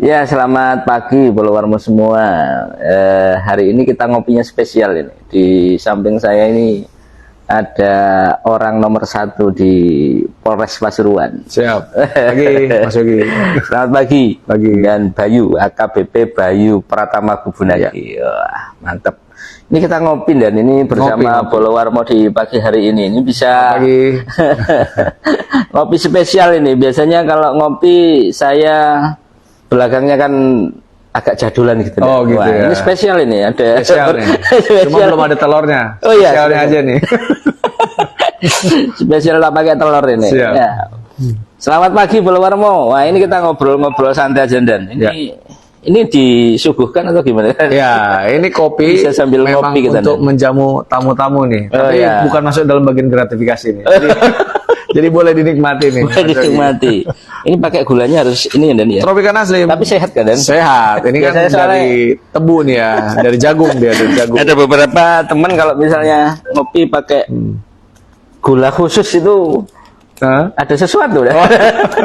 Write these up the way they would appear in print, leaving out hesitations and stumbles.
Ya, selamat pagi followermu semua. Hari ini kita ngopinya spesial ini. Di samping saya ini ada orang nomor 1 di Polres Pasuruan. Siap. Pagi, Mas Yogi. Selamat pagi. Pagi. Dan Bayu, AKBP Bayu Pratama Gubunagi. Wah, mantap. Ini kita ngopi dan ini bersama followermu di pagi hari ini. Ini bisa Pagi. ngopi spesial ini. Biasanya kalau ngopi saya belakangnya kan agak jadulan gitu. Oh gitu. Wah, ya. ini spesial ini ada. Spesial nih. Cuma belum ada telurnya. Oh iya. Spesialnya aja nih. Spesial tak pakai telur ini. Siap. Ya. Selamat pagi followermu. Wah, ini kita ngobrol-ngobrol santai aja dan ini disuguhkan atau gimana? Ya, ini kopi bisa sambil memang ngopi kita untuk menjamu tamu-tamu nih. Tapi bukan masuk dalam bagian gratifikasi nih. Jadi boleh dinikmati nih. Boleh dinikmati. Ini pakai gulanya harus ini ya Dan ya. Tropika Naslim. Tapi sehat kan Dan? Sehat. Ini kan dari tebu nih ya, dari jagung dia, dari jagung. Ada beberapa teman kalau misalnya ngopi pakai gula khusus itu ada sesuatu dah. Oh,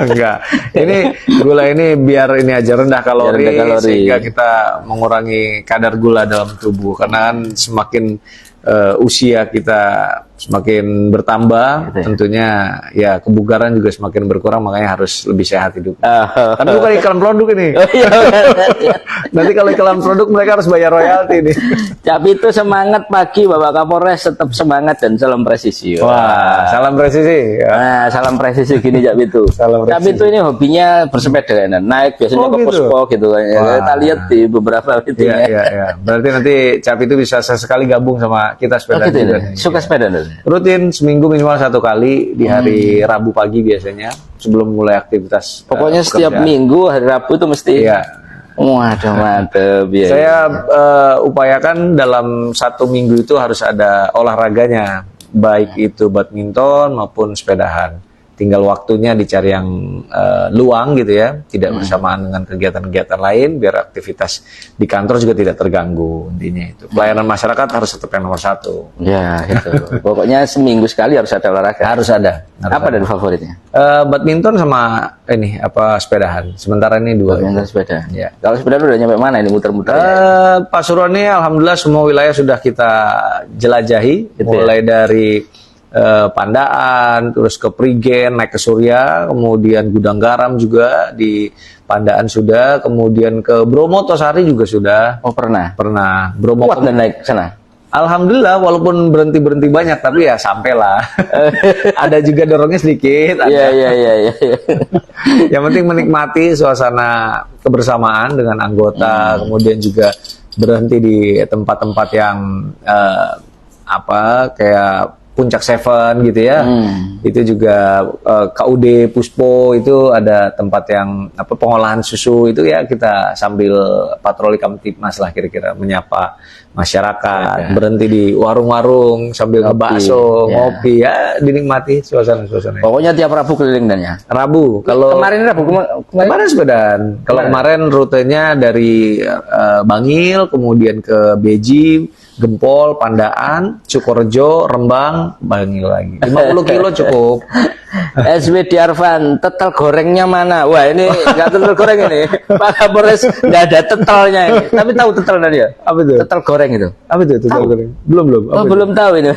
enggak. Ini gula ini biar ini aja rendah kalori, sehingga kita mengurangi kadar gula dalam tubuh. Karena kan semakin usia kita semakin bertambah, tentunya ya kebugaran juga semakin berkurang, makanya harus lebih sehat hidup. Tapi bukan iklan produk ini. Nanti kalau iklan produk mereka harus bayar royalti nih. Tapi itu semangat pagi Bapak Kapolres, tetap semangat dan salam presisi. Wah, salam presisi. Ya. Nah, salam presisi gini Cap itu. Cap itu ini hobinya bersepeda kan, naik biasanya ke Puspo gitu kan. Kita lihat di beberapa videonya. Iya. Berarti nanti Cap itu bisa sesekali gabung sama kita sepeda gitu juga. Suka sepeda nih? Rutin seminggu minimal 1 kali di hari Rabu pagi biasanya sebelum mulai aktivitas. Pokoknya setiap minggu hari Rabu itu mesti. Iya. Waduh mantep ya. Saya upayakan dalam 1 minggu itu harus ada olahraganya, baik itu badminton maupun sepedahan. Tinggal waktunya dicari yang luang gitu ya, tidak bersamaan dengan kegiatan-kegiatan lain, biar aktivitas di kantor juga tidak terganggu. Intinya itu pelayanan masyarakat harus tetap yang nomor 1. Ya itu. Pokoknya seminggu sekali harus ada olahraga. Harus ada. Apa dari favoritnya? Badminton sama ini sepedahan. Sementara ini 2. Badminton sepeda. Ya. Kalau sepeda udah nyampe mana ini muter-muter? Pasuruan ini alhamdulillah semua wilayah sudah kita jelajahi, gitu mulai dari Pandaan, terus ke Prigen, naik ke Surya, kemudian Gudang Garam juga di Pandaan sudah, kemudian ke Bromo Tosari juga sudah. Oh pernah? Pernah. Bromo kuat dan naik sana? Alhamdulillah, walaupun berhenti banyak, tapi ya sampailah. Ada juga dorongnya sedikit. Iya. Yang penting menikmati suasana kebersamaan dengan anggota, kemudian juga berhenti di tempat-tempat yang kayak Puncak Seven gitu ya, itu juga KUD Puspo itu ada tempat yang pengolahan susu itu ya, kita sambil patroli Kamtipmas lah kira-kira, menyapa masyarakat, berhenti di warung-warung sambil ngebakso, ngopi ya, dinikmati suasana-suasana. Pokoknya tiap Rabu keliling dan ya. Rabu, kalau kemarin Rabu kemarin sepedaan. Kalau kemarin rutenya dari Bangil, kemudian ke Beji, Gempol, Pandaan, Sukorejo, Rembang, Bangil lagi. 50 kilo cukup. SWD Arfan, tetel gorengnya mana? Wah ini nggak tetel goreng ini. Pak Kapolres nggak ada tetelnya ini. Tapi tahu tetel tadi ya? Apa itu? Tetel goreng itu. Apa itu tetel goreng? Belum. Belum tahu ini.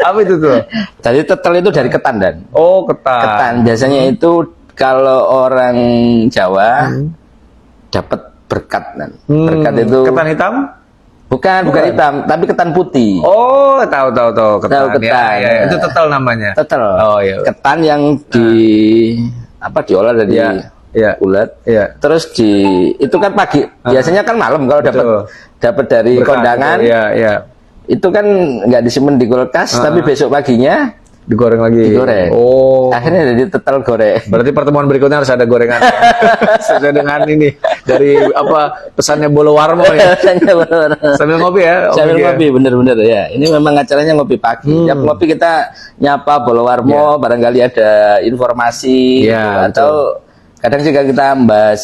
Apa itu tuh? Jadi tetel itu dari ketan dan. Oh ketan. Ketan biasanya itu kalau orang Jawa dapat berkat dan. Berkat itu. Ketan hitam? Bukan hitam, tapi ketan putih. Oh, tahu ketan. Tahu ketan. Ya. Itu tetel namanya. Tetel. Oh iya. Ketan yang diolah dari bulat. Iya. Terus itu kan pagi. Biasanya kan malam kalau dapat dari kondangan. Iya. Itu kan nggak disimpan di kulkas, tapi besok paginya digoreng lagi. Digoreng. Oh. Akhirnya jadi tetel goreng. Berarti pertemuan berikutnya harus ada gorengan. Sesuai dengan ini dari pesannya Bolo Warmo ya. Sambil ngopi ya. Sambil ngopi, bener-bener ya. Ini memang acaranya ngopi pagi. Tiap ngopi kita nyapa Bolo Warmo, barangkali ada informasi atau kadang juga kita membahas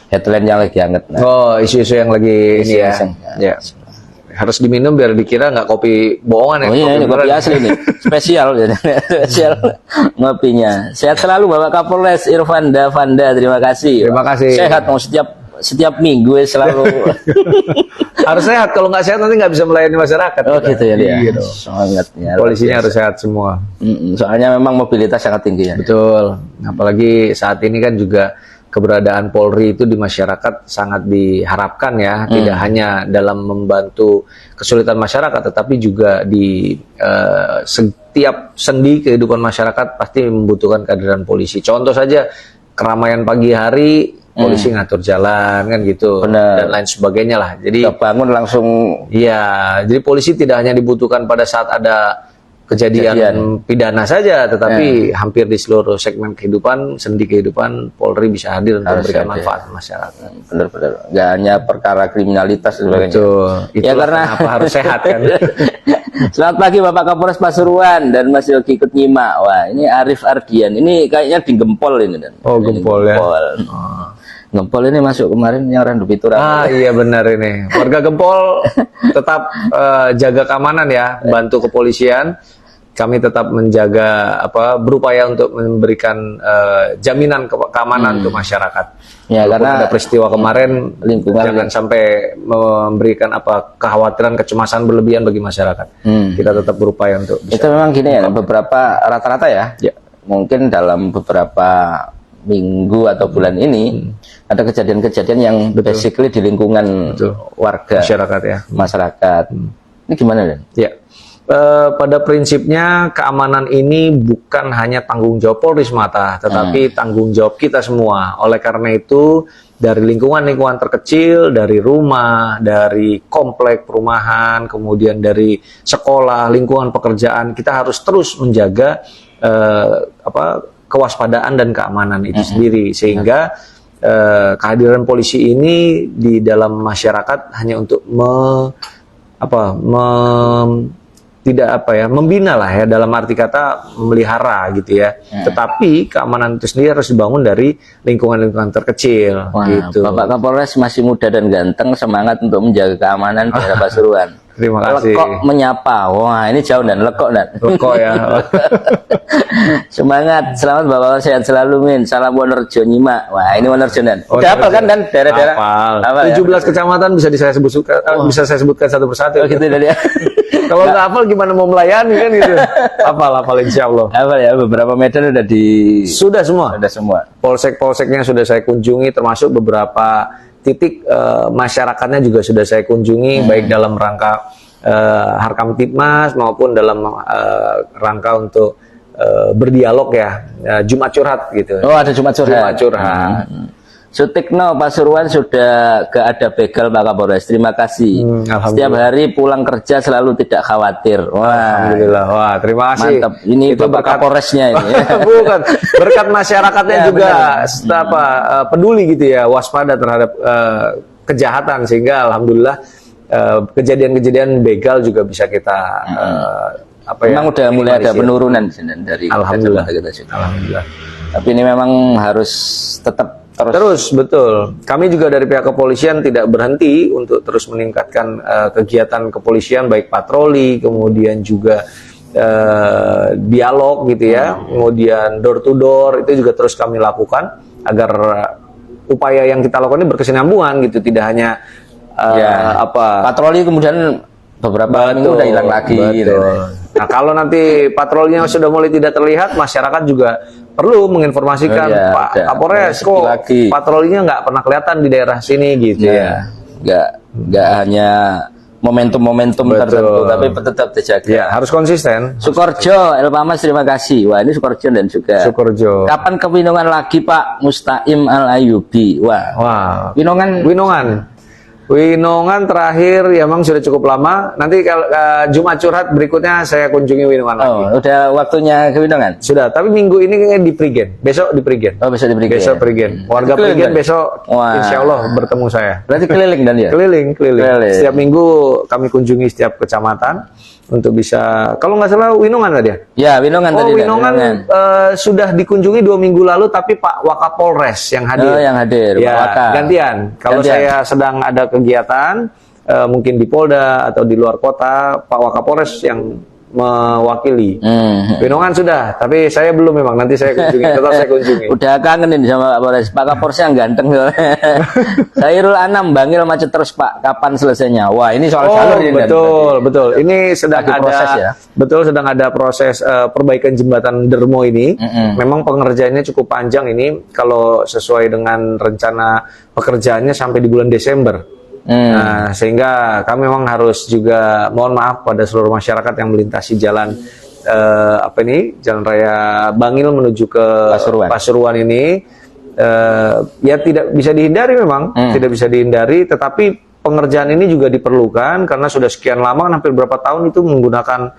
headline yang lagi hangat. Oh, isu-isu yang lagi ini ya. Harus diminum biar dikira nggak kopi bohongan ya. Oh iya, ini kopi beneran. asli nih, spesial, spesial ngopinya. Sehat selalu Bapak Kapolres Irfanda Vanda, terima kasih. Terima kasih. Sehat mau setiap minggu ya selalu. Harus sehat, kalau nggak sehat nanti nggak bisa melayani masyarakat. Oh kita. gitu ya dia. Iya dong. Semangatnya. Polisinya harus sehat semua. Soalnya memang mobilitas sangat tinggi ya. Betul. Apalagi saat ini kan juga keberadaan Polri itu di masyarakat sangat diharapkan ya, tidak hanya dalam membantu kesulitan masyarakat, tetapi juga di setiap sendi kehidupan masyarakat pasti membutuhkan kehadiran polisi. Contoh saja keramaian pagi hari, polisi ngatur jalan kan gitu. Benar. Dan lain sebagainya lah. Jadi Kita bangun langsung. iya, jadi polisi tidak hanya dibutuhkan pada saat ada kejadian pidana saja, tetapi hampir di seluruh segmen kehidupan, sendi kehidupan, Polri bisa hadir untuk memberikan manfaat ke masyarakat. Benar-benar. Gak hanya perkara kriminalitas dan sebagainya. Betul. Ya, Itulah karena kenapa harus sehat kan. Selamat pagi Bapak Kapolres Pasuruan dan Mas Yogi ikut nyimak. Wah, ini Arif Ardian. Ini kayaknya di Gempol ini dan. Oh, Gempol ya. Gempol ini masuk kemarin yang Randu Pitura. Iya benar ini. Warga Gempol tetap jaga keamanan ya, bantu kepolisian. Kami tetap menjaga berupaya untuk memberikan jaminan keamanan untuk masyarakat. Ya, walaupun karena ada peristiwa kemarin, lingkungan jangan sampai memberikan kekhawatiran, kecemasan berlebihan bagi masyarakat. Kita tetap berupaya untuk bisa. Itu memang gini ya, beberapa rata-rata ya. Mungkin dalam beberapa minggu atau bulan ini ada kejadian-kejadian yang basically di lingkungan warga, masyarakat. Ini gimana Dan? Ya. Pada prinsipnya keamanan ini bukan hanya tanggung jawab Polri semata, tetapi tanggung jawab kita semua. Oleh karena itu, dari lingkungan-lingkungan terkecil, dari rumah, dari komplek perumahan, kemudian dari sekolah, lingkungan pekerjaan, kita harus terus menjaga kewaspadaan dan keamanan itu sendiri, sehingga kehadiran polisi ini di dalam masyarakat hanya untuk membina lah ya, dalam arti kata memelihara gitu ya. Tetapi keamanan itu sendiri harus dibangun dari lingkungan-lingkungan terkecil. Wah, gitu. Bapak Kapolres masih muda dan ganteng, semangat untuk menjaga keamanan di daerah Pasuruan. Terima kasih. Lekok menyapa. Wah, ini jauh dan lekok dan. Lekok ya. Semangat, selamat Bapak, sehat selalu Min. Salam Wonorejo nyimak. Wah, ini Wonorejo dan. Udah hafal kan dan daerah-daerah? Hafal. 17 kecamatan bisa saya sebutkan satu persatu. Oh gitu dari. Kalau nggak hafal gimana mau melayani kan gitu. Hafal insya Allah. Hafal ya, beberapa medan udah Sudah semua. Sudah semua. Polsek-polseknya sudah saya kunjungi, termasuk beberapa titik masyarakatnya juga sudah saya kunjungi, baik dalam rangka Harkamtibmas maupun dalam rangka untuk berdialog ya, Jumat curhat gitu. Oh, ada Jumat curhat. Jumat curhat. Sutikno Pasuruan sudah gak ada begal Pak Kapolres. Terima kasih. Setiap hari pulang kerja selalu tidak khawatir. Wah, alhamdulillah. Wah, terima kasih. Mantap. Ini itu Bapak Kapolresnya ini. Bukan. Berkat masyarakatnya Ya, juga peduli gitu ya, waspada terhadap kejahatan, sehingga alhamdulillah kejadian-kejadian begal juga bisa kita memang udah mulai ada penurunan dari alhamdulillah. Alhamdulillah. Tapi ini memang harus tetap terus betul. Kami juga dari pihak kepolisian tidak berhenti untuk terus meningkatkan kegiatan kepolisian, baik patroli, kemudian juga dialog gitu ya, kemudian door to door itu juga terus kami lakukan agar upaya yang kita lakukan ini berkesinambungan gitu, tidak hanya patroli kemudian beberapa minggu udah hilang lagi. Gitu. Nah, kalau nanti patrolinya sudah mulai tidak terlihat, masyarakat juga perlu menginformasikan, Pak Kapolres kok patrolinya nggak pernah kelihatan di daerah sini gitu ya. Nggak hanya momentum-momentum tertentu, tapi tetap dijaga. Ya, harus konsisten. Sukorjo, Elpamas, terima kasih. Wah, ini Sukorjo dan juga. Sukorjo. Kapan ke Winongan lagi Pak Mustaim Al Ayubi? Wah. Winongan terakhir ya memang sudah cukup lama. Nanti kalau Jumat curhat berikutnya saya kunjungi Winongan lagi. Udah waktunya ke Winongan? Sudah, tapi minggu ini kayaknya di Prigen. Besok di Prigen. Oh, besok di Prigen. Besok Prigen. Warga Prigen besok insya Allah bertemu saya. Berarti keliling dan ya? Keliling. Setiap minggu kami kunjungi setiap kecamatan untuk bisa, kalau nggak salah Winongan tadi ya? Ya, Winongan tadi. Winongan sudah dikunjungi 2 minggu lalu, tapi Pak Wakapolres yang hadir. Oh, yang hadir. Ya, gantian. Kalau saya sedang ada kegiatan, mungkin di Polda atau di luar kota, Pak Wakapolres yang mewakili. Binongan sudah, tapi saya belum memang. Nanti saya kunjungi, tetap saya kunjungi. Udah kangen ini sama Pak Polres. Pak Kapolres yang ganteng. Khairul Anam, Bangil macet terus Pak. Kapan selesainya? Wah, ini soal jalur ini. Betul. Ini sedang ada proses, ya? Betul, sedang ada proses perbaikan jembatan Dermo ini. Memang pengerjaannya cukup panjang ini. Kalau sesuai dengan rencana pekerjaannya sampai di bulan Desember. Nah, sehingga kami memang harus juga mohon maaf pada seluruh masyarakat yang melintasi jalan Jalan Raya Bangil menuju ke Pasuruan ini, ya tidak bisa dihindari memang, tidak bisa dihindari, tetapi pengerjaan ini juga diperlukan karena sudah sekian lama, hampir berapa tahun itu menggunakan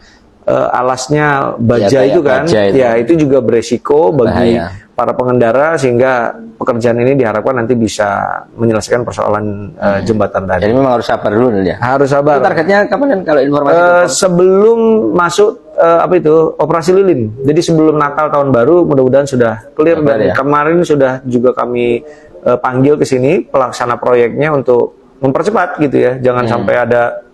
alasnya baja itu kan, ya itu juga beresiko bagi para pengendara, sehingga pekerjaan ini diharapkan nanti bisa menyelesaikan persoalan jembatan tadi. Jadi memang harus sabar dulu ya. Harus sabar. Itu targetnya kapan kalau informasi? Sebelum masuk operasi lilin. Jadi sebelum Natal tahun baru mudah-mudahan sudah clear, dan kemarin sudah juga kami panggil ke sini pelaksana proyeknya untuk mempercepat gitu ya. Jangan sampai ada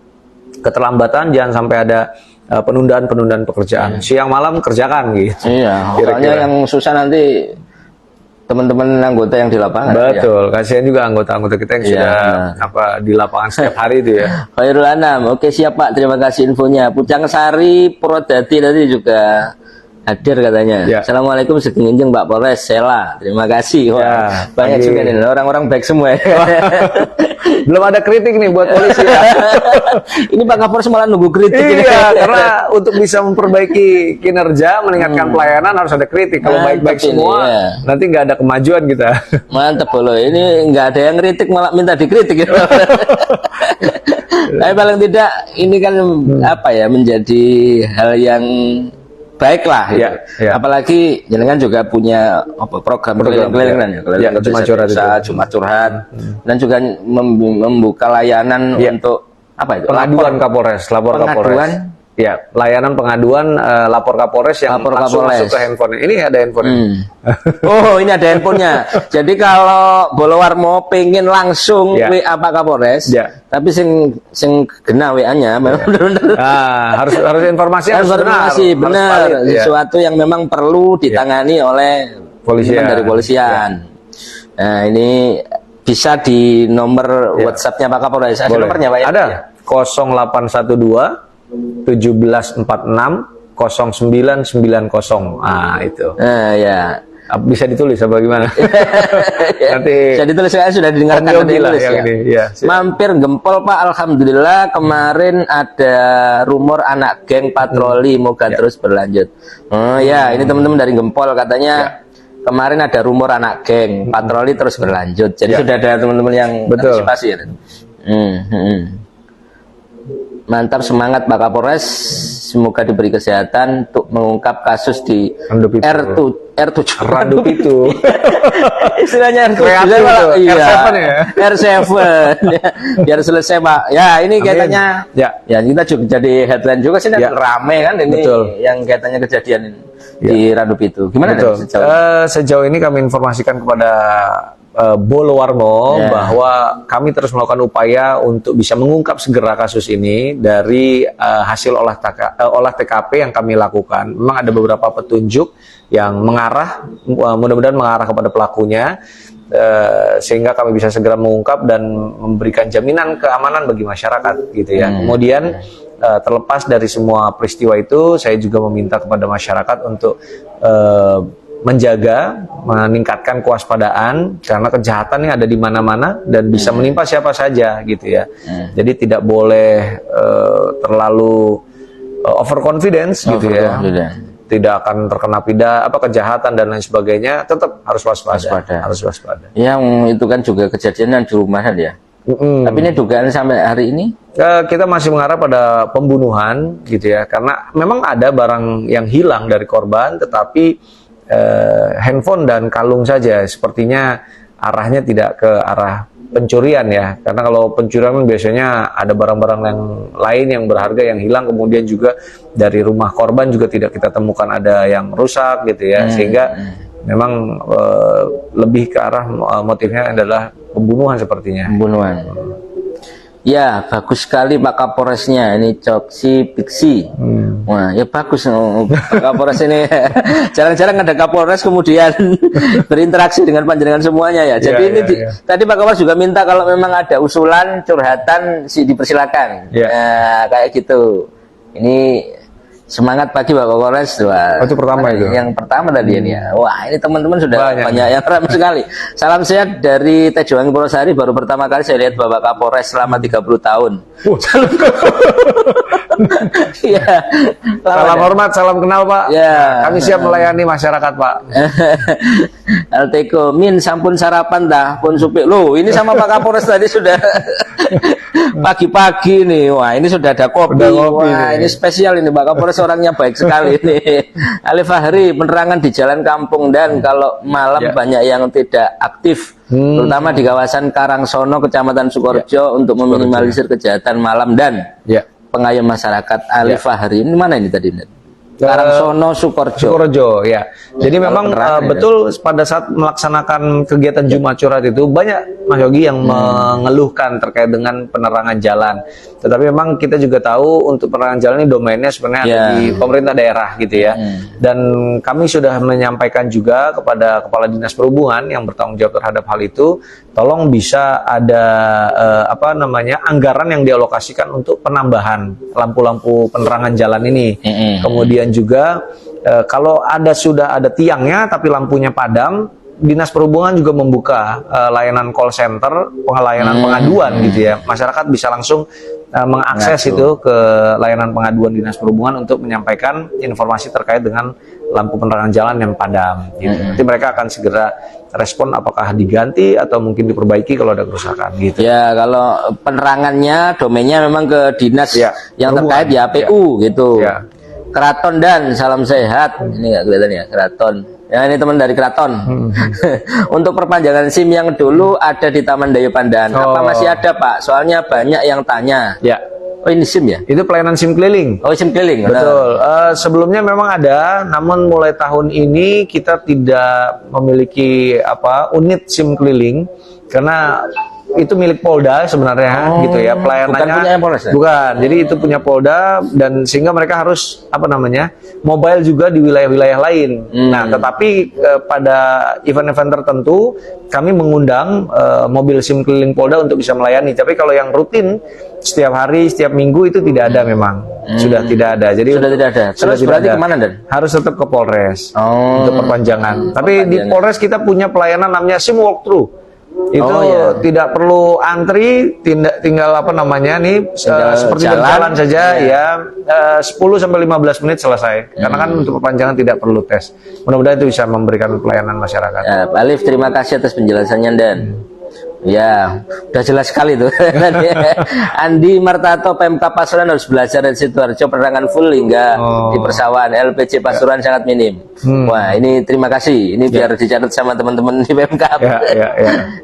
keterlambatan, jangan sampai ada penundaan pekerjaan. Siang malam kerjakan gitu. Iya. Soalnya yang susah nanti teman-teman anggota yang di lapangan. Betul. Kasihan juga anggota-anggota kita yang sudah di lapangan setiap hari itu ya. Khairul Anam. Oke, siap Pak. Terima kasih infonya. Pucang Sari Purwodadi tadi juga hadir katanya. Assalamualaikum segenjeng Pak Polres Sela. Terima kasih. Wah, banyak juga nih orang-orang baik semua. Belum ada kritik nih buat polisi ya. Ini Pak Kapolres malah nunggu kritik. Iya, karena untuk bisa memperbaiki kinerja, meningkatkan pelayanan harus ada kritik. Kalau baik-baik semua, nanti nggak ada kemajuan kita. Mantep loh. Ini nggak ada yang kritik malah minta dikritik. Tapi paling tidak ini kan menjadi hal yang baiklah gitu. Apalagi jenengan juga punya program keliling-keliling Jumat Curhat, dan juga membuka layanan untuk pengaduan Kapolres, lapor Kapolres. Ya, layanan pengaduan lapor Kapolres yang langsung masuk ke handphone. Ini ada handphone. Oh, ini ada handphonenya. Jadi kalau Bolowarmo pengen langsung WA Pak Kapolres, tapi sing kena WA-nya harus informasi benar. Sesuatu yang memang perlu ditangani oleh polisian dari polisian. Nah, ini bisa di nomor WhatsApp-nya Pak Kapolres. Ada nomornya Pak ya? Ada. 0812 1746 0990. Itu. Ya. Bisa ditulis apa gimana? Nanti bisa ditulis, saya sudah didengarkan ditulis ya. Mampir Gempol Pak, alhamdulillah kemarin ada rumor anak geng patroli, moga terus berlanjut. Ini teman-teman dari Gempol katanya kemarin ada rumor anak geng patroli terus berlanjut. Jadi sudah ada teman-teman yang antisipasi ya. Mantap, semangat Pak Kapolres, semoga diberi kesehatan untuk mengungkap kasus di R7 Randupitu. Istilahnya R7 R7 ya. R7 biar selesai Pak. Ya, ini kaitannya ya kita juga jadi headline juga sih, rame kan ini. Yang kaitannya kejadian ini di Randupitu. Gimana sejauh ini kami informasikan kepada Bolowarmo bahwa kami terus melakukan upaya untuk bisa mengungkap segera kasus ini dari hasil olah TKP yang kami lakukan. Memang ada beberapa petunjuk yang mengarah, mudah-mudahan mengarah kepada pelakunya, sehingga kami bisa segera mengungkap dan memberikan jaminan keamanan bagi masyarakat gitu ya. Kemudian terlepas dari semua peristiwa itu, saya juga meminta kepada masyarakat untuk menjaga, meningkatkan kewaspadaan karena kejahatan yang ada di mana-mana dan bisa menimpa siapa saja gitu ya. Jadi tidak boleh terlalu overconfidence gitu ya. Tidak akan terkena kejahatan dan lain sebagainya, tetap harus waspada. Harus waspada. Yang itu kan juga kejadian di rumahan ya. Tapi ini dugaan sampai hari ini kita masih mengarah pada pembunuhan gitu ya, karena memang ada barang yang hilang dari korban, tetapi handphone dan kalung saja sepertinya arahnya tidak ke arah pencurian ya, karena kalau pencurian biasanya ada barang-barang yang lain yang berharga yang hilang, kemudian juga dari rumah korban juga tidak kita temukan ada yang rusak gitu ya, sehingga memang lebih ke arah motifnya adalah pembunuhan sepertinya. Pembunuhan. Ya, bagus sekali Pak Kapolresnya. Ini Coksi Piksi. Wah, ya bagus Pak Kapolres ini. Jarang-jarang ada Kapolres kemudian berinteraksi dengan panjenengan semuanya ya. Jadi ini tadi Pak Kapolres juga minta kalau memang ada usulan, curhatan, dipersilakan. Kayak gitu. Ini semangat pagi Pak Kapolres. Wah, itu pertama itu. Yang pertama tadi ini ya. Wah, ini teman-teman sudah banyak yang ramai sekali. Salam sehat dari Tejowangi Purwosari. Baru pertama kali saya lihat Bapak Kapolres selama 30 tahun. Iya. Salam hormat, salam kenal Pak. Ya. Kami siap melayani masyarakat Pak. Alteko min sampun sarapan dah pun supik. Loh, ini sama Pak Kapolres tadi sudah pagi-pagi nih. Wah, ini sudah ada kopi. Wah, ini spesial ini Pak Kapolres, orangnya baik sekali ini. Ali Fahri, penerangan di jalan kampung dan kalau malam banyak yang tidak aktif. Terutama di kawasan Karangsono, Kecamatan Sukorejo untuk meminimalisir kejahatan malam dan pengayom masyarakat. Ali Fahri, ini mana ini tadi? Karangsono, Sukorejo ya. Jadi memang betul pada saat melaksanakan kegiatan Jumat Curhat itu banyak Mas Yogi yang mengeluhkan terkait dengan penerangan jalan. Tetapi memang kita juga tahu untuk penerangan jalan ini domainnya sebenarnya ada di pemerintah daerah gitu ya. Dan kami sudah menyampaikan juga kepada Kepala Dinas Perhubungan yang bertanggung jawab terhadap hal itu, tolong bisa ada anggaran yang dialokasikan untuk penambahan lampu-lampu penerangan jalan ini. Kemudian juga kalau sudah ada tiangnya tapi lampunya padam, Dinas Perhubungan juga membuka layanan call center, pelayanan pengaduan gitu ya. Masyarakat bisa langsung mengakses itu ke layanan pengaduan Dinas Perhubungan untuk menyampaikan informasi terkait dengan lampu penerangan jalan yang padam gitu. Nanti mereka akan segera respon apakah diganti atau mungkin diperbaiki kalau ada kerusakan gitu. Ya, kalau penerangannya domainnya memang ke dinas yang terkait ya APU gitu. Keraton dan salam sehat. Ini nggak kelihatan ya, Keraton. Ya, ini teman dari Keraton. Untuk perpanjangan SIM yang dulu ada di Taman Dayu Pandan. Apa masih ada Pak? Soalnya banyak yang tanya. Oh, ini SIM ya? Itu pelayanan SIM keliling. Oh, SIM keliling. Betul. Sebelumnya memang ada, namun mulai tahun ini kita tidak memiliki unit SIM keliling karena itu milik Polda sebenarnya gitu ya, pelayanannya bukan punya Polres ya? Bukan, jadi itu punya Polda dan sehingga mereka harus mobile juga di wilayah-wilayah lain. Nah, tetapi pada event-event tertentu kami mengundang mobil SIM keliling Polda untuk bisa melayani. Tapi kalau yang rutin setiap hari, setiap minggu itu tidak ada memang. Sudah tidak ada. Jadi sudah tidak ada. Terus berarti kemana Dan? Harus tetap ke Polres untuk perpanjangan. Tapi di Polres kita punya pelayanan namanya SIM walkthrough. Itu tidak perlu antri, tinggal seperti berjalan saja ya, 10 sampai 15 menit selesai. Karena kan untuk perpanjangan tidak perlu tes. Mudah-mudahan itu bisa memberikan pelayanan masyarakat. Ya, Pak Alif, terima kasih atas penjelasannya Dan. Ya, udah jelas sekali tuh. Andi Martato, PMK Pasuruan harus belajar dari Sidoarjo, penerangan full hingga di persawahan. LPG Pasuruan sangat minim. Wah, ini terima kasih. Ini biar dicatat sama teman-teman di PMK.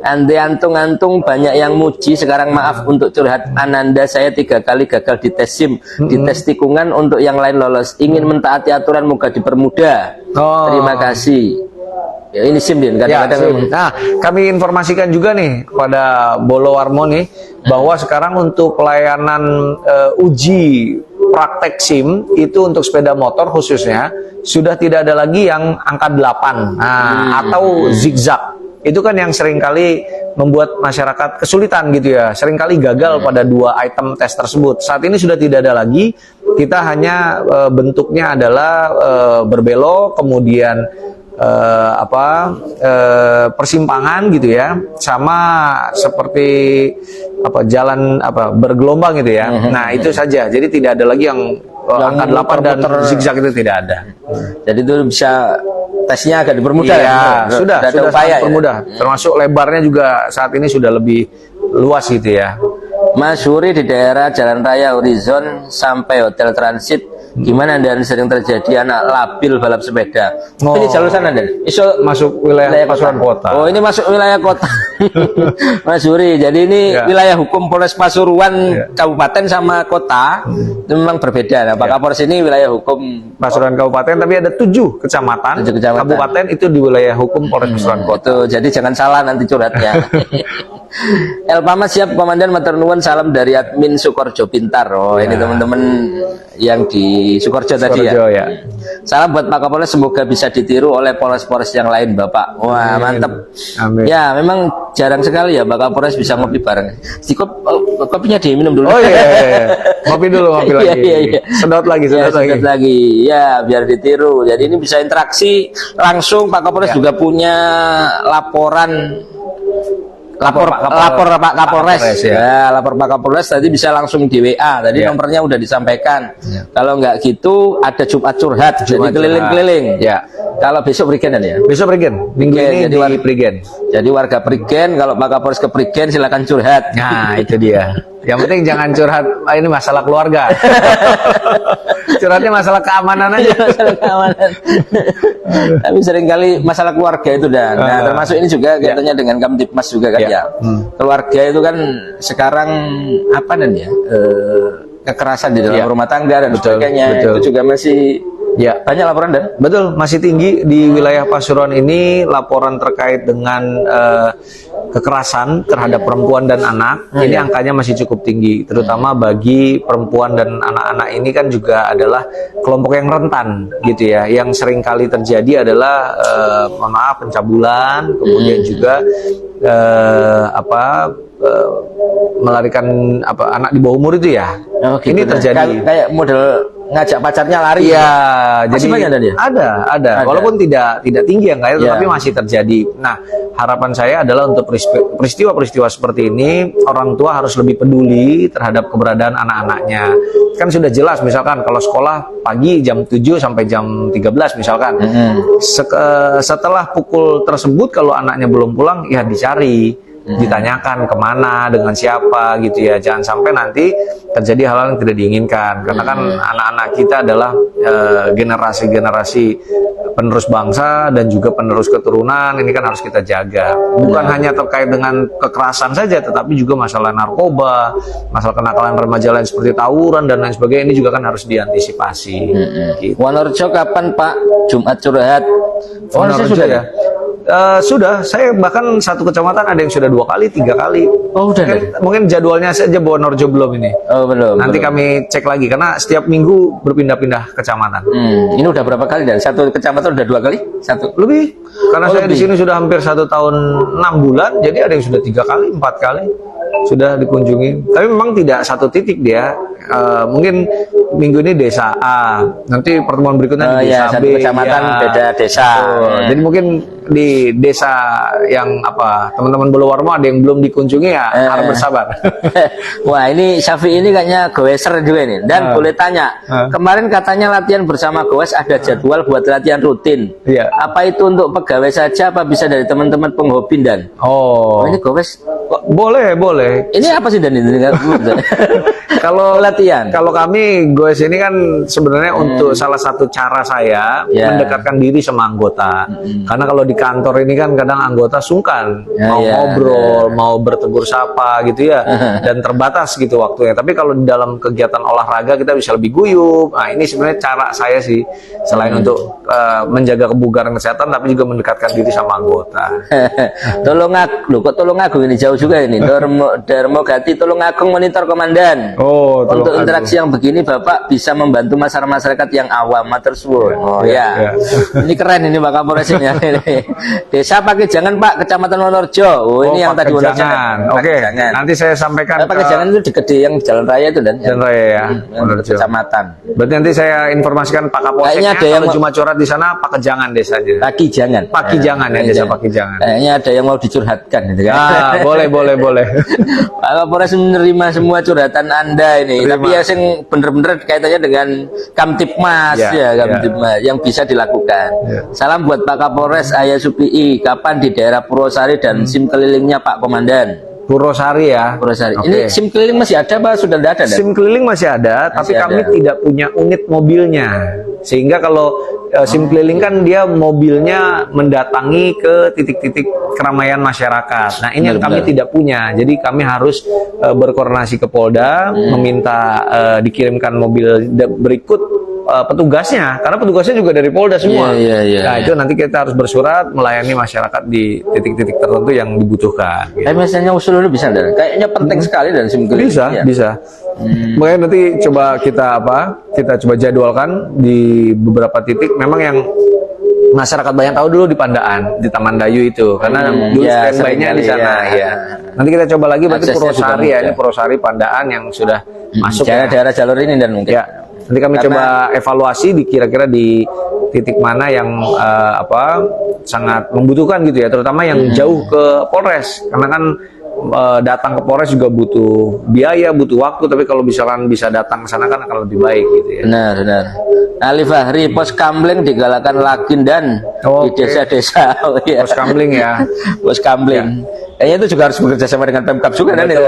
Andi Antung banyak yang muji. Sekarang maaf untuk curhat Ananda, saya 3 kali gagal di tes SIM, di tes tikungan, untuk yang lain lolos. Ingin mentaati aturan, moga dipermudah. Terima kasih. Ya, ini SIM Din, kadang-kadang. Nah, kami informasikan juga nih kepada Bolo Warmo nih bahwa sekarang untuk pelayanan uji praktek SIM itu untuk sepeda motor khususnya sudah tidak ada lagi yang angka 8 atau zigzag. Itu kan yang seringkali membuat masyarakat kesulitan gitu ya, seringkali gagal pada 2 item tes tersebut. Saat ini sudah tidak ada lagi, kita hanya bentuknya adalah berbelok, kemudian persimpangan gitu ya, sama seperti jalan bergelombang gitu ya. Nah, itu saja. Jadi tidak ada lagi yang angka 8 dan zigzag, itu tidak ada. Jadi itu bisa tesnya agak dipermudah sudah upaya dipermudah. Termasuk lebarnya juga saat ini sudah lebih luas gitu ya. Mas Huri, di daerah Jalan Raya Horizon sampai Hotel Transit, gimana Dan? Sering terjadi anak labil balap sepeda. Ini jalur sana Dan? Iso masuk wilayah Pasuruan Kota. Oh, ini masuk wilayah kota. Mas Huri, jadi ini wilayah hukum Polres Pasuruan Kabupaten sama kota itu memang berbeda. Nah, Pak Kapolres ini wilayah hukum Pasuruan Kabupaten, tapi ada 7 kecamatan. Kabupaten itu di wilayah hukum Polres Pasuruan Kota. Itu, jadi jangan salah nanti curhatnya. Elpama siap Komandan, matur nuwun, salam dari admin Sukorjo Pintar. Oh ya, ini teman-teman yang di Sukorjo tadi ya. Ya. Salam buat Pak Kapolres, semoga bisa ditiru oleh Polres-Polres yang lain Bapak. Wah mantep. Amin. Ya memang jarang sekali ya Pak Kapolres bisa ngopi bareng. Kopinya diminum dulu. Oh iya. Ngopi dulu, ngopi lagi. Iya. Sedot lagi. Sedot lagi. Ya biar ditiru. Jadi ini bisa interaksi langsung. Pak Kapolres juga punya lapor Pak Kapolres ya. Lapor Pak Kapolres tadi bisa langsung di WA. Tadi nomornya udah disampaikan. Kalau nggak gitu ada Jumat curhat, jadi keliling-keliling. Ya. Kalau besok Prigen ya. Besok Prigen. Minggu ini jadi di Prigen. Jadi warga Prigen, kalau Pak Kapolres ke Prigen silakan curhat. Nah itu dia. Yang penting jangan curhat ini masalah keluarga. Curhatnya masalah keamanan aja. Masalah keamanan. Tapi seringkali masalah keluarga itu dan nah, termasuk ini juga kaitannya dengan Kamtibmas juga kan ya. Keluarga itu kan sekarang apa nih ya? Kekerasan di dalam rumah tangga dan sebagainya. Itu juga masih banyak laporan dan betul masih tinggi di wilayah Pasuruan ini laporan terkait dengan kekerasan terhadap perempuan dan anak. Ini angkanya masih cukup tinggi, terutama bagi perempuan dan anak-anak ini kan juga adalah kelompok yang rentan gitu ya. Yang sering kali terjadi adalah pencabulan, kemudian juga melarikan anak di bawah umur itu ya. Gitu ini terjadi kayak model ngajak pacarnya lari. Iya, jadi banyak ada. Walaupun tidak tinggi yang kayak tapi masih terjadi. Nah, harapan saya adalah untuk peristiwa-peristiwa seperti ini orang tua harus lebih peduli terhadap keberadaan anak-anaknya. Kan sudah jelas misalkan kalau sekolah pagi jam 7 sampai jam 13 misalkan. Setelah pukul tersebut kalau anaknya belum pulang ya dicari. Ditanyakan kemana, dengan siapa gitu ya, jangan sampai nanti terjadi hal-hal yang tidak diinginkan karena kan anak-anak kita adalah generasi-generasi penerus bangsa dan juga penerus keturunan. Ini kan harus kita jaga, bukan hanya terkait dengan kekerasan saja tetapi juga masalah narkoba, masalah kenakalan remaja lain seperti tawuran dan lain sebagainya, ini juga kan harus diantisipasi. Gitu. Wonorejo kapan Pak Jumat curhat? Wonorejo sudah ya? Sudah, saya bahkan satu kecamatan ada yang sudah 2 kali, 3 kali. Oh udah. Mungkin jadwalnya saja Wonorejo belum ini. Oh belum. Nanti kami cek lagi karena setiap minggu berpindah-pindah kecamatan. Ini udah berapa kali dan satu kecamatan udah 2 kali? Satu. Lebih. Karena saya di sini sudah hampir 1 tahun 6 bulan, jadi ada yang sudah 3 kali, 4 kali sudah dikunjungi. Tapi memang tidak satu titik dia. Mungkin minggu ini desa A, nanti pertemuan berikutnya di desa B, kecamatan beda desa. Jadi mungkin di desa yang teman-teman Bolowarmo ada yang belum dikunjungi ya harap bersabar. Wah ini Syafi ini kayaknya goeser juga nih. Dan boleh tanya, kemarin katanya latihan bersama Goes ada jadwal buat latihan rutin. Apa itu untuk pegawai saja? Apa bisa dari teman-teman penghobi dan? Oh ini Goes boleh. Ini apa sih dan ini? Kalau latihan, kalau kami Goes ini kan sebenarnya untuk salah satu cara saya mendekatkan diri sama anggota. Karena kalau di kantor ini kan kadang anggota sungkan mau ngobrol, mau bertegur sapa gitu ya, dan terbatas gitu waktunya. Tapi kalau di dalam kegiatan olahraga kita bisa lebih guyup. Nah ini sebenarnya cara saya sih, selain untuk menjaga kebugaran kesehatan, tapi juga mendekatkan diri sama anggota. Tulungagung ini jauh juga ini. Darmogati Tulungagung monitor komandan. Untuk interaksi yang begini Bapak bisa membantu masyarakat yang awam, matur suwun. Ini keren ini Pak Kapolres ini. Desa Pakejangan Pak, Kecamatan Wonorejo. Ini yang tadi Wonorejo. Oke. Nanti saya sampaikan. Pakejangan itu gede yang jalan raya itu dan. Jalan raya ya. Kecamatan. Berarti nanti saya informasikan Pak Kapolseknya kalau cuma curhat di sana Pakejangan desanya. Pakijangan ya, desa Pakijangan. Kayaknya ada yang mau dicurhatkan gitu kan. Boleh. Pak Kapolres menerima semua curhatan Anda ini. Tapi ya sing bener-bener kaitannya dengan Kamtibmas Kamtibmas yang bisa dilakukan. Salam buat Pak Kapolres Ayah Supii, kapan di daerah Purwosari dan SIM kelilingnya Pak Komandan? Purwosari ya. Purwosari. Ini SIM keliling masih ada Pak? Sudah tidak ada? SIM keliling masih ada, tapi kami tidak punya unit mobilnya. Sehingga kalau SIM keliling kan dia mobilnya mendatangi ke titik-titik keramaian masyarakat. Nah ini yang kami tidak punya. Jadi kami harus berkoordinasi ke Polda, meminta dikirimkan mobil berikut petugasnya, karena petugasnya juga dari Polda semua. Nah itu nanti kita harus bersurat melayani masyarakat di titik-titik tertentu yang dibutuhkan. Gitu. Misalnya usul dulu bisa, Dan? Kayaknya penting sekali dan SIM keliling. Bisa. Makanya nanti coba kita coba jadwalkan di beberapa titik. Memang yang masyarakat banyak tahu dulu di Pandaan, di Taman Dayu itu, karena dulu standby-nya di sana. Nanti kita coba lagi berarti Purwosari ya, ini Purwosari Pandaan yang sudah masuk daerah jalur ini dan mungkin. Nanti kami coba evaluasi di kira-kira di titik mana yang sangat membutuhkan gitu ya, terutama yang jauh ke Polres, karena kan datang ke Polres juga butuh biaya, butuh waktu, tapi kalau misalkan bisa datang ke sana kan akan lebih baik gitu ya. Benar. Ali Fahri, pos kamling digalakan lagi dan di desa-desa. Pos kamling ya. Pos kamling. Kayaknya itu juga harus bekerja sama dengan Pemkab juga kan ya.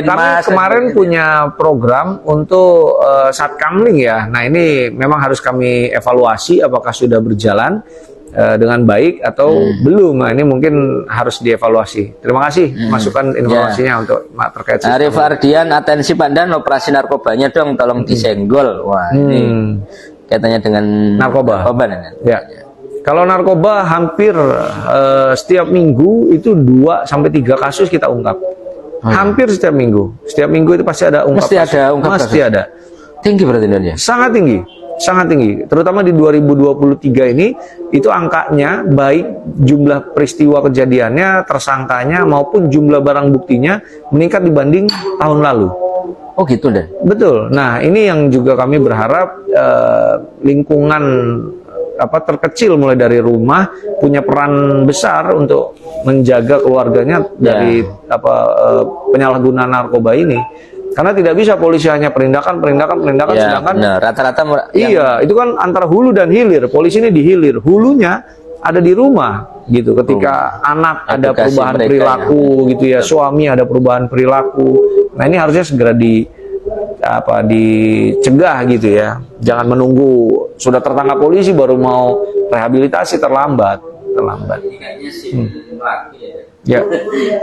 Kami kemarin punya program untuk Satkamling ya. Nah ini memang harus kami evaluasi apakah sudah berjalan dengan baik atau belum. Nah, ini mungkin harus dievaluasi. Terima kasih masukan informasinya untuk terkait Arif Ardian, atensi Pak Dan, operasi narkobanya dong tolong disenggol. Wah, ini kaitannya dengan narkoba ya. Kalau narkoba hampir setiap minggu itu 2 sampai 3 kasus kita ungkap. Hampir setiap minggu. Setiap minggu itu pasti ada ungkap. Pasti ada. Tinggi berarti Dan ya? Sangat tinggi, terutama di 2023 ini itu angkanya baik jumlah peristiwa kejadiannya, tersangkanya maupun jumlah barang buktinya meningkat dibanding tahun lalu. Oh gitu deh. Betul. Nah ini yang juga kami berharap lingkungan terkecil mulai dari rumah punya peran besar untuk menjaga keluarganya dari penyalahgunaan narkoba ini. Karena tidak bisa polisi hanya perindakan, sedangkan rata-rata itu kan antara hulu dan hilir. Polisi ini di hilir, hulunya ada di rumah gitu. Ketika anak ada perubahan perilaku gitu ya, suami ada perubahan perilaku. Nah ini harusnya segera dicegah gitu ya. Jangan menunggu sudah tertangkap polisi baru mau rehabilitasi, terlambat. Ya.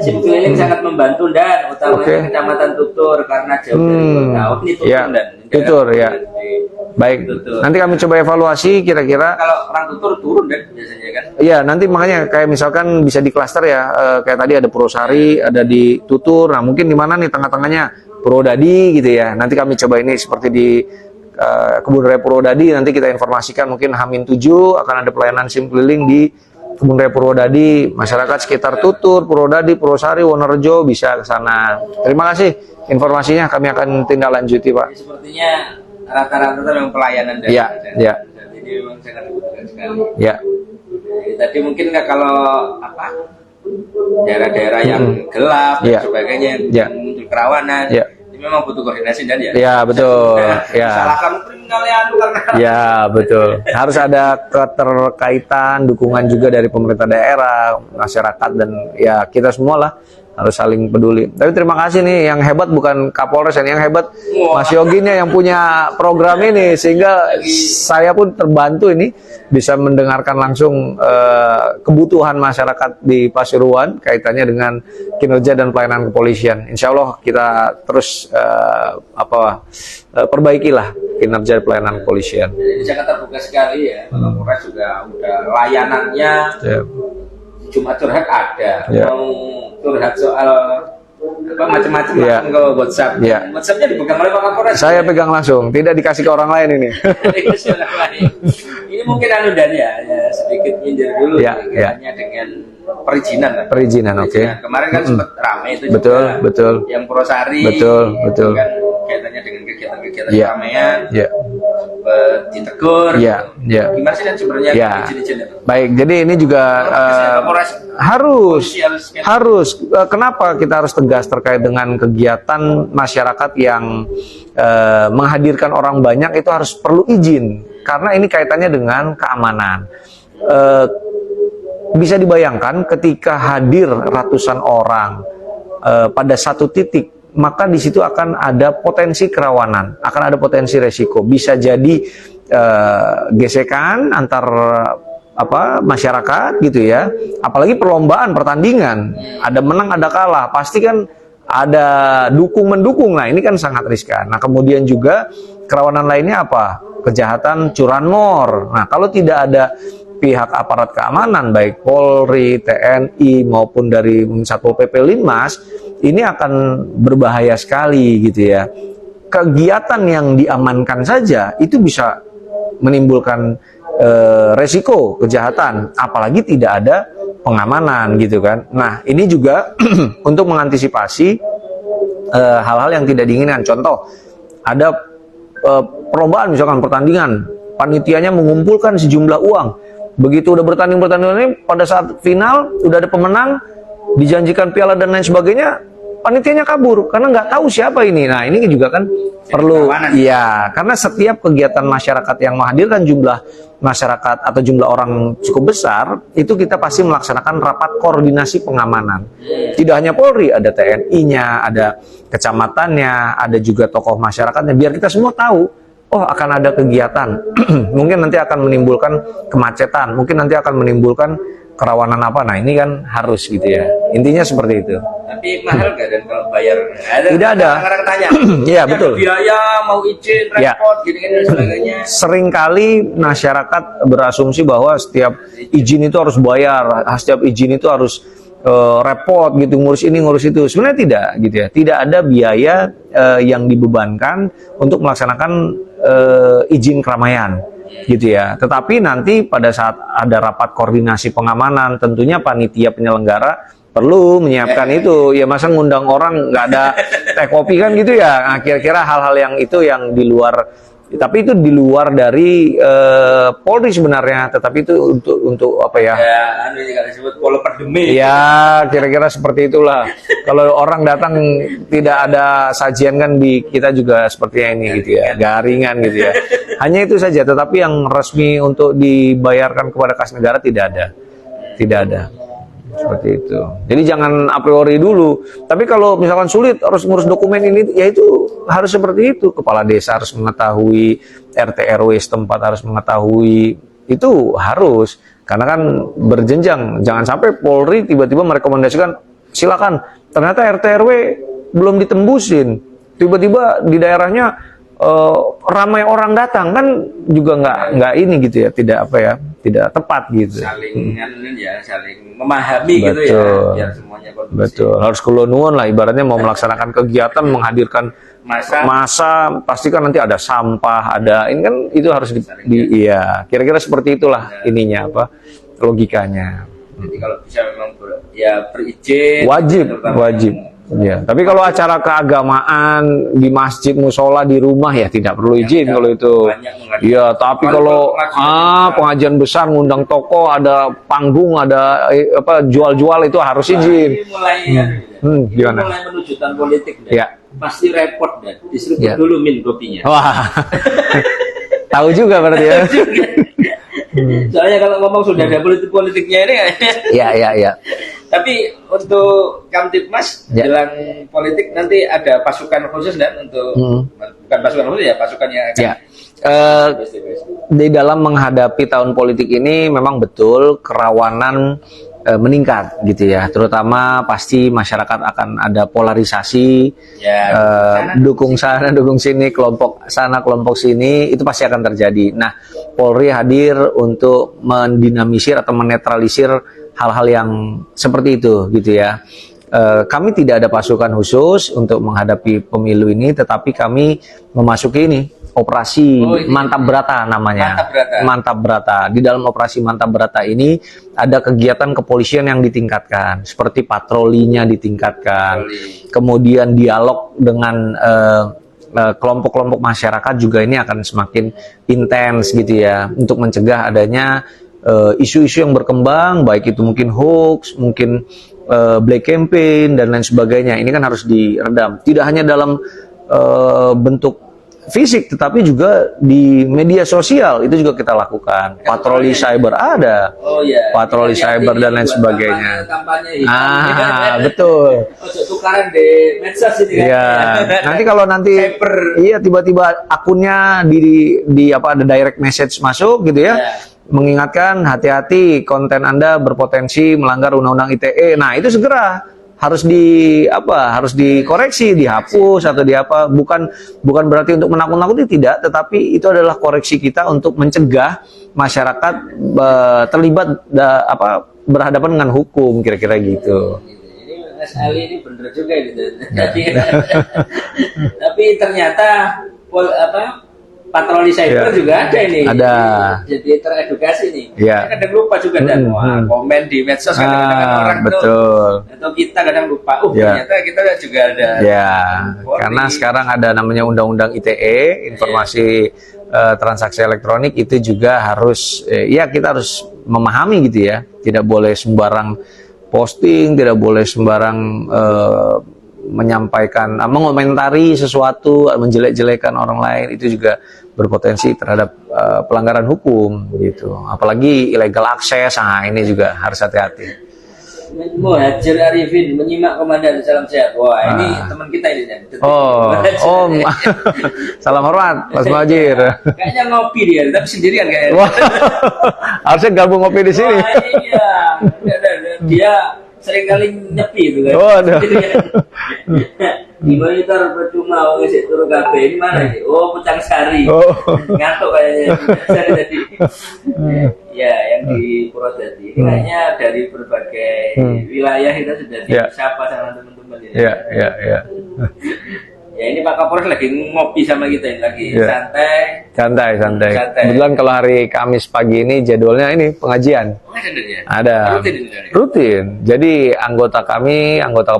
SIM keliling sangat membantu Dan, utamanya Kecamatan Tutur karena jauh dari kota. Ini Tutur Dan. Tutur ya. Baik. Tutur. Nanti kami coba evaluasi kira-kira. Kalau orang Tutur turun Dan biasanya kan. Iya, nanti makanya kayak misalkan bisa di klaster ya. Kayak tadi ada Purwosari, ada di Tutur. Nah, mungkin di mana nih tengah-tengahnya Purwodadi gitu ya. Nanti kami coba ini seperti di Kebun Raya Purwodadi, nanti kita informasikan mungkin H-7 akan ada pelayanan SIM keliling di Kebun Raya Purwodadi. Masyarakat sekitar Tutur, Purwodadi, Purwosari, Wonorejo bisa ke sana. Terima kasih informasinya, kami akan tindak lanjuti Pak. Sepertinya rata-rata memang pelayanan dan ya. Ini memang sangat dibutuhkan sekali. Ya. Tadi mungkin nggak kalau daerah-daerah yang gelap dan sebagainya yang muncul kerawanan. Ini memang butuh koordinasi Dan ya. Ya betul. Salahkan kalian karena. Ya betul. Harus ada keterkaitan, dukungan juga dari pemerintah daerah, masyarakat dan ya kita semua lah harus saling peduli. Tapi terima kasih nih, yang hebat bukan Kapolres, yang hebat Mas Yoginya yang punya program ini, sehingga saya pun terbantu ini bisa mendengarkan langsung kebutuhan masyarakat di Pasuruan kaitannya dengan kinerja dan pelayanan kepolisian. Insya Allah kita terus perbaikilah kinerja pelayanan kepolisian. Jadi Jakarta terbuka sekali ya, Kapolres juga udah layanannya. Jumat curhat ada, mau curhat soal macam-macam ke WhatsApp. WhatsAppnya dipegang oleh Pak Kapolres. Saya pegang langsung, tidak dikasih ke orang lain ini. Ini mungkin Dan ya sedikit nyindir dulu kaitannya dengan perizinan. Oke. Kemarin kan sempat ramai itu betul. Yang Purwosari. Betul. Kan kaitannya dengan kegiatan keramaian. Ditegur. Gimana sih Dan sebenarnya izin-izin itu? Baik, jadi ini juga harus. Kenapa kita harus tegas terkait dengan kegiatan masyarakat yang menghadirkan orang banyak itu harus perlu izin, karena ini kaitannya dengan keamanan. Bisa dibayangkan ketika hadir ratusan orang pada satu titik, maka di situ akan ada potensi kerawanan, akan ada potensi resiko. Bisa jadi gesekan antar masyarakat gitu ya. Apalagi perlombaan, pertandingan, ada menang ada kalah, pasti kan ada dukung-mendukung. Nah, ini kan sangat riskan. Nah, kemudian juga kerawanan lainnya apa? Kejahatan curanmor. Nah, kalau tidak ada pihak aparat keamanan, baik Polri, TNI, maupun dari Satpol PP Linmas, ini akan berbahaya sekali gitu ya. Kegiatan yang diamankan saja itu bisa menimbulkan resiko kejahatan, apalagi tidak ada pengamanan gitu kan. Nah, ini juga untuk mengantisipasi hal-hal yang tidak diinginkan. Contoh, ada perlombaan misalkan pertandingan, panitianya mengumpulkan sejumlah uang. Begitu udah bertanding ini, pada saat final udah ada pemenang, dijanjikan piala dan lain sebagainya, panitianya kabur karena nggak tahu siapa ini. Nah, ini juga kan perlu, iya, karena setiap kegiatan masyarakat yang menghadirkan jumlah masyarakat atau jumlah orang cukup besar, itu kita pasti melaksanakan rapat koordinasi pengamanan. Tidak hanya Polri, ada TNI-nya, ada kecamatannya, ada juga tokoh masyarakatnya, biar kita semua tahu, oh akan ada kegiatan, mungkin nanti akan menimbulkan kemacetan, mungkin nanti akan menimbulkan kerawanan apa. Nah, ini kan harus gitu ya. Intinya seperti itu. Tapi mahal nggak dan kalau bayar? Tidak ada. Orang tanya. Iya, betul. Biaya, mau izin, repot, gini-gini dan sebagainya. Seringkali masyarakat berasumsi bahwa setiap izin itu harus bayar, setiap izin itu harus repot gitu, ngurus ini ngurus itu. Sebenarnya tidak gitu ya. Tidak ada biaya yang dibebankan untuk melaksanakan izin keramaian gitu ya. Tetapi nanti pada saat ada rapat koordinasi pengamanan, tentunya panitia penyelenggara perlu menyiapkan itu. Ya masa ngundang orang nggak ada teh kopi kan gitu ya. Nah, kira-kira hal-hal yang itu yang di luar, tapi itu di luar dari Polri sebenarnya, tetapi itu untuk apa ya? Ya, anu juga disebut polo pandemi. Ya, kira-kira seperti itulah. Kalau orang datang tidak ada sajian kan di kita juga seperti ini gitu ya, garingan gitu ya. Hanya itu saja, tetapi yang resmi untuk dibayarkan kepada kas negara tidak ada. Tidak ada. Seperti itu. Jadi jangan a priori dulu. Tapi kalau misalkan sulit harus ngurus dokumen ini, ya itu harus seperti itu. Kepala desa harus mengetahui, RT RW setempat harus mengetahui. Itu harus. Karena kan berjenjang. Jangan sampai Polri tiba-tiba merekomendasikan, silakan. Ternyata RT RW belum ditembusin. Tiba-tiba di daerahnya ramai orang datang, kan juga nggak ini gitu ya, tidak apa ya, tidak tepat gitu. Saling saling memahami. Betul. Gitu ya, biar semuanya kondusif. Betul, harus kulonwun lah ibaratnya mau melaksanakan kegiatan, menghadirkan masa pasti kan nanti ada sampah, ada ini kan, itu harus iya, kira-kira seperti itulah ininya apa logikanya. Jadi kalau bisa memang berizin, wajib. Ya, tapi kalau acara keagamaan di masjid, musola, di rumah ya tidak perlu izin kalau itu. Iya, tapi kalau pengajian besar ngundang tokoh, ada panggung, ada jual-jual, itu harus izin. Gimana? Mulai menuju tahun politik, ya. Pasti repot dan diseruput dulu min kopinya. Wah, tahu juga berarti ya. Soalnya kalau ngomong sudah ada politik-politiknya ini. Iya. Tapi untuk Kamtibmas jelang politik nanti ada pasukan khusus dan untuk bukan pasukan khusus ya, pasukan yang akan di dalam menghadapi tahun politik ini memang betul kerawanan meningkat gitu ya, terutama pasti masyarakat akan ada polarisasi, dukung sana dukung sini, kelompok sana kelompok sini, itu pasti akan terjadi. Nah, Polri hadir untuk mendinamisir atau menetralisir hal-hal yang seperti itu gitu ya. Kami tidak ada pasukan khusus untuk menghadapi pemilu ini, tetapi kami memasuki ini operasi Mantap Brata namanya. Mantap Brata. Di dalam operasi Mantap Brata ini ada kegiatan kepolisian yang ditingkatkan, seperti patrolinya ditingkatkan, kemudian dialog dengan kelompok-kelompok masyarakat juga ini akan semakin intens gitu ya, untuk mencegah adanya isu-isu yang berkembang, baik itu mungkin hoax, mungkin black campaign dan lain sebagainya. Ini kan harus diredam, tidak hanya dalam bentuk fisik, tetapi juga di media sosial itu juga kita lakukan. Patroli cyber ada, patroli cyber dan lain sebagainya. Betul. Tukaran di medsos ini kan. Ya, nanti kalau tiba-tiba akunnya di ada direct message masuk gitu ya. Mengingatkan hati-hati konten Anda berpotensi melanggar undang-undang ITE. Nah, itu segera harus harus dikoreksi, dihapus atau bukan berarti untuk menakut-nakuti, tidak, tetapi itu adalah koreksi kita untuk mencegah masyarakat terlibat berhadapan dengan hukum, kira-kira gitu. Ini Mas Ali ini bener juga gitu. Tapi ternyata patroli cyber juga ada ini. Ada. Jadi teredukasi nih. Ya. Kadang lupa juga dan komen di medsos kadang-kadang orang betul. Atau kita kadang lupa. Ternyata kita juga ada. Ya. Karena sekarang ada namanya Undang-Undang ITE, Informasi Transaksi Elektronik, itu juga harus kita harus memahami gitu ya. Tidak boleh sembarang posting, tidak boleh sembarang menyampaikan, mengomentari sesuatu, menjelek-jelekan orang lain, itu juga berpotensi terhadap pelanggaran hukum gitu. Apalagi illegal access, ini juga harus hati-hati. Muhajir Arifin menyimak komandan, salam sehat. Wah, ini teman kita ini. Salam hormat Mas Muhajir. Kayaknya ngopi dia, tapi sendirian kayaknya. Harusnya gabung ngopi di sini. Iya, dia sering kali nyepi itu kan. Di monitor percuma ngisi turu kabeh. Ini mana sih? Pucang Sari. Ngantuk kayaknya. Jadi ya, yang di Purwodadi. Kayaknya dari berbagai wilayah kita sudah disapa sama teman-teman ini. Iya. Ya, ini Pak Kapolres lagi ngopi sama kita ini lagi santai. Kebetulan kalau hari Kamis pagi ini jadwalnya ini pengajian. Ada. Rutin. Jadi anggota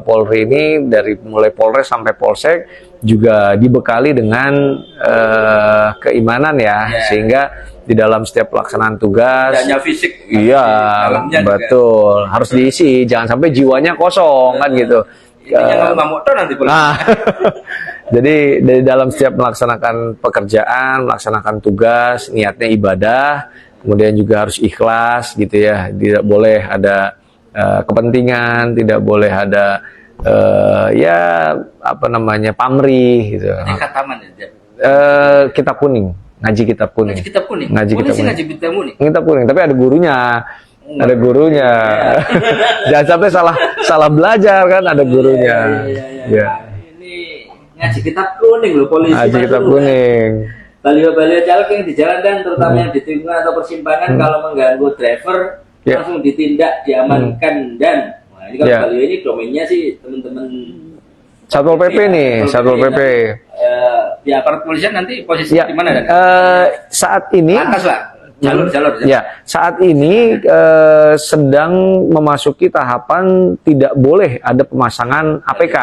Polri ini dari mulai Polres sampai Polsek juga dibekali dengan keimanan sehingga di dalam setiap pelaksanaan tugas. Adanya fisik. Iya, betul. Harus diisi, jangan sampai jiwanya kosong kan gitu. Jadi dari dalam setiap melaksanakan pekerjaan, melaksanakan tugas, niatnya ibadah, kemudian juga harus ikhlas gitu ya. Tidak boleh ada kepentingan, tidak boleh ada pamrih gitu. Kitab kuning, ngaji kitab kuning. Kitab kuning, tapi ada gurunya. Ada gurunya. Jangan sampai salah belajar kan, ada gurunya. Ini ngaji kitab kuning loh, polisi. Ngaji kitab kuning. Baliho-baliho caleg yang di jalan dan terutama yang di tikungan atau persimpangan kalau mengganggu driver langsung ditindak, diamankan dan ini kalau baliho ini domainnya sih teman-teman Satpol PP nih, Satpol PP. Di aparat kepolisian nanti posisinya di mana dan? Saat ini atas lah. Jalur. Ya, saat ini sedang memasuki tahapan tidak boleh ada pemasangan APK,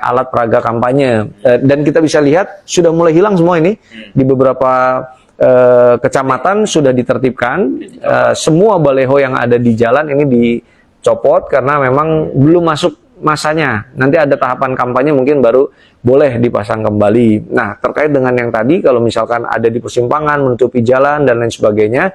alat peraga kampanye, dan kita bisa lihat sudah mulai hilang semua ini di beberapa kecamatan sudah ditertibkan. Semua baleho yang ada di jalan ini dicopot karena memang belum masuk masanya. Nanti ada tahapan kampanye mungkin baru boleh dipasang kembali. Nah, terkait dengan yang tadi, kalau misalkan ada di persimpangan, menutupi jalan dan lain sebagainya,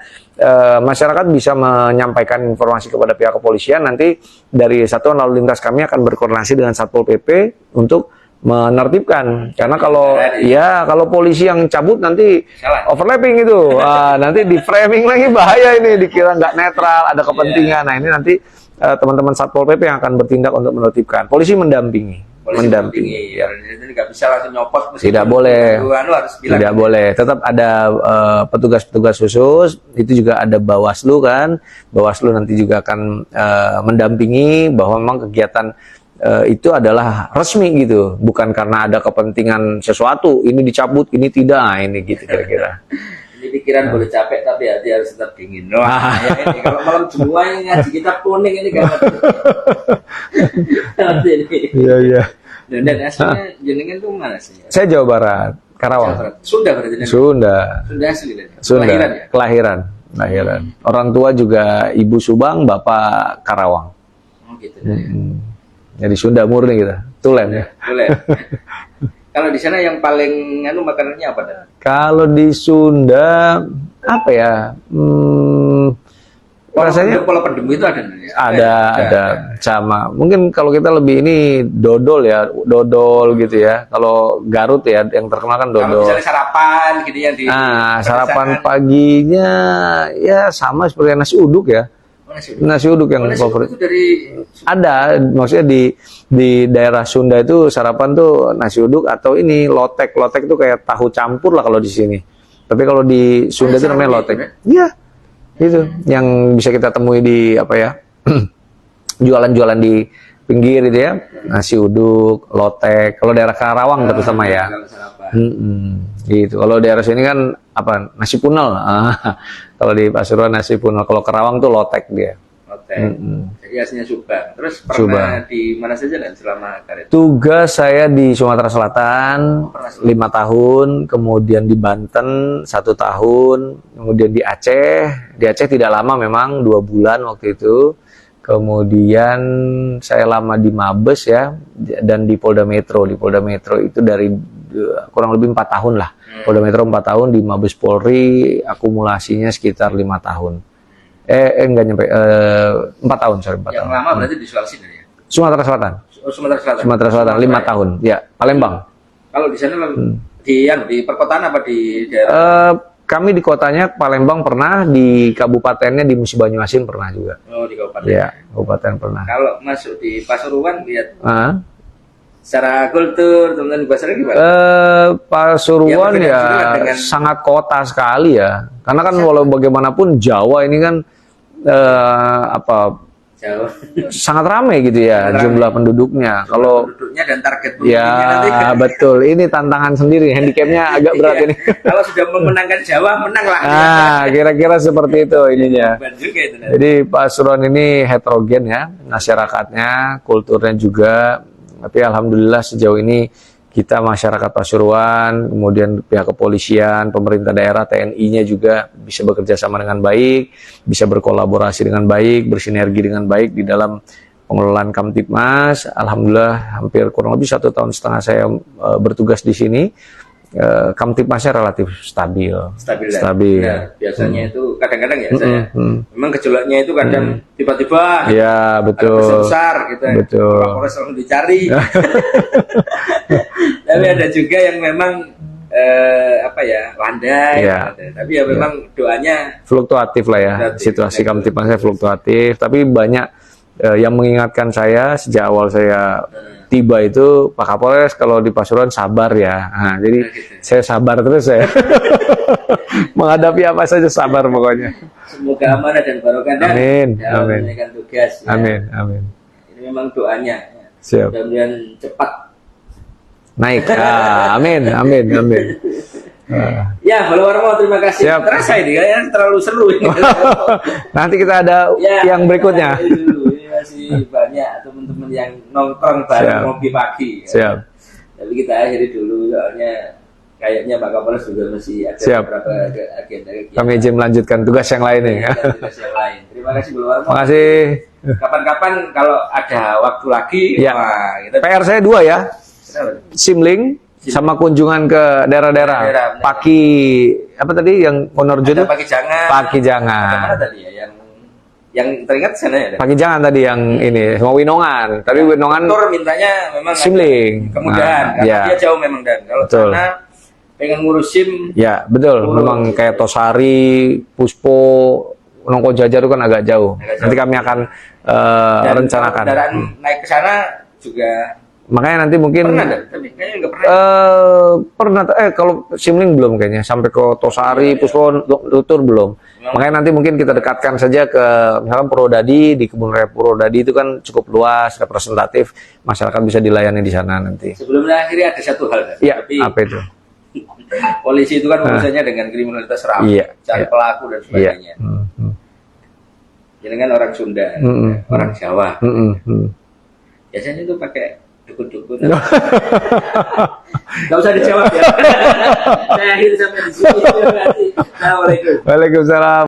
masyarakat bisa menyampaikan informasi kepada pihak kepolisian. Nanti dari Satuan Lalu Lintas kami akan berkoordinasi dengan Satpol PP untuk menertibkan. Karena kalau polisi yang cabut nanti overlapping itu, nanti di framing lagi bahaya ini, dikira nggak netral, ada kepentingan. Nah, ini nanti teman-teman Satpol PP yang akan bertindak untuk menertibkan. Polisi mendampingi. Ya. Jadi nggak bisa langsung nyopot. Tidak boleh. Tidak boleh. Tetap ada petugas-petugas khusus. Itu juga ada Bawaslu kan. Bawaslu nanti juga akan mendampingi bahwa memang kegiatan itu adalah resmi gitu. Bukan karena ada kepentingan sesuatu. Ini dicabut, ini tidak. Nah, ini gitu kira-kira. Pikiran boleh capek tapi hati harus tetap dingin. Ini kalau malam semua ini ngaji kitab kuning ini kan. Iya. Dan aslinya jenengan tuh mana sih? Saya Jawa Barat, Karawang. Sunda berarti. Sunda asli. Sunda. Kelahiran. Orang tua juga Ibu Subang, Bapak Karawang. Gitu. Jadi Sunda murni kita. Tulen ya. Tulen. Kalau di sana yang paling makanannya apa dah? Kalau di Sunda apa ya? Rasanya pola pendemu itu ada. Ada. Sama. Mungkin kalau kita lebih ini dodol gitu ya. Kalau Garut ya yang terkenal kan dodol. Kalau misalnya sarapan gitu ya di. Sarapan paginya ya sama seperti nasi uduk ya. Nasi uduk yang nasi favorit. uduk itu dari Ada, maksudnya di daerah Sunda itu sarapan tuh nasi uduk atau ini lotek. Lotek itu kayak tahu campur lah kalau di sini. Tapi kalau di Sunda itu namanya lotek. Iya, itu yang bisa kita temui di apa ya, jualan-jualan di pinggir itu ya, nasi uduk, lotek. Kalau daerah Karawang terutama ya. Gitu. Kalau daerah sini kan apa, nasi punel. Kalau di Pasuruan nasi punel. Kalau Karawang tuh lotek dia. Lotek. Jadi aslinya Subang. Terus pernah di mana saja dan selama karir? Tugas saya di Sumatera Selatan 5 tahun, kemudian di Banten 1 tahun, kemudian di Aceh. Di Aceh tidak lama memang, 2 bulan waktu itu. Kemudian saya lama di Mabes ya, dan di Polda Metro. Di Polda Metro itu dari kurang lebih 4 tahun lah. Polda Metro 4 tahun, di Mabes Polri akumulasinya sekitar 5 tahun. Enggak nyampe 4 tahun, sorry, 4 yang tahun. lama berarti di Sulawesi ya? Sumatera Selatan. Oh, Sumatera Selatan. Sumatera Selatan 5 tahun. Ya, Palembang. Kalau di sana di perkotaan apa di daerah? Kami di kotanya Palembang pernah, di kabupatennya di Musi Banyuasin pernah juga. Oh, di kabupaten. Ya, kabupaten pernah. Kalau masuk di Pasuruan lihat secara kultur teman-teman di Pasuruan gimana? Pasuruan Ya, ya dengan sangat kota sekali ya. Karena kan walau bagaimanapun Jawa ini kan Jawa. sangat ramai gitu ya, Sangat jumlah penduduknya. Kalau penduduknya dan target pemilihnya nanti. ya betul, ini tantangan sendiri, handicapnya agak berat ini. Kalau sudah memenangkan Jawa, menang lah. Nah, kira-kira seperti itu ininya. Beban juga itu nanti. Jadi Pasuruan ini heterogen ya, masyarakatnya, kulturnya juga. Tapi alhamdulillah sejauh ini kita masyarakat Pasuruan, kemudian pihak kepolisian, pemerintah daerah, TNI-nya juga bisa bekerja sama dengan baik, bisa berkolaborasi dengan baik, bersinergi dengan baik di dalam pengelolaan Kamtibmas. Alhamdulillah hampir kurang lebih 1,5 tahun saya bertugas di sini. Kamtibmasnya relatif stabil. Stabil. Ya, biasanya itu kadang-kadang ya saya. Memang gejolaknya itu kadang tiba-tiba. Ya, betul. Ada besar gitu. Betul. Polres selalu dicari. Tapi ada juga yang memang landai. Ya. Tapi ya memang doanya fluktuatif lah ya. Situasi Kamtibmasnya fluktuatif. Tapi banyak yang mengingatkan saya sejak awal saya tiba itu, Pak Kapolres kalau di Pasuruan sabar ya. Nah, jadi saya sabar terus ya. Menghadapi apa saja sabar pokoknya. Semoga amanah dan barokah dan dalam menunaikan tugas. Ya. Amin. Ini memang doanya. Siap. Mudah-mudahan cepat naik. Amin. Ya, Halo Warmo, terima kasih. Siap. Terasa ini kayaknya terlalu seru ini. Nanti kita ada yang berikutnya. Ini masih banyak teman-teman yang nongkrong bareng ngopi pagi. Siap. Tapi kita akhiri dulu soalnya kayaknya Pak Kapolres juga masih ada beberapa agenda kegiatan. Kami izin melanjutkan tugas yang lain nih. Tugas yang lain. Terima kasih Halo Warmo. Terima kasih. Kapan-kapan kalau ada waktu lagi, wah, kita PR saya 2 ya. Simling sama kunjungan ke daerah-daerah. Paki apa tadi yang Wonorejo itu? Pakijangan. Mana tadi ya yang teringat sana ya? Pakijangan tadi yang ini sama Winongan. Tapi Winongan tur mintanya memang Simling. Kemudahan karena dia jauh memang dan kalau sana pengen ngurusin ya betul memang kayak Tosari, Puspo, Nongko Jajar itu kan agak jauh. Nanti kami akan rencanakan. Kendaraan naik ke sana juga. Makanya nanti mungkin tapi kayaknya nggak pernah. Kalau Simling belum kayaknya, sampai ke Tosari, Puspo, Tutur belum. Makanya nanti mungkin kita dekatkan saja ke misalkan Purwodadi, di Kebun Raya Purwodadi itu kan cukup luas, representatif, masyarakat bisa dilayani di sana nanti. Sebelum akhirnya ada satu hal kan? Iya, apa itu? Polisi itu kan urusannya dengan kriminalitas ramai, cari pelaku dan sebagainya. Jadi kan orang Sunda, orang Jawa. Biasanya itu pakai dukun-dukun. Gak usah dijawab ya. Saya akhiri sampai di sini. Terima kasih. Assalamualaikum. Waalaikumsalam.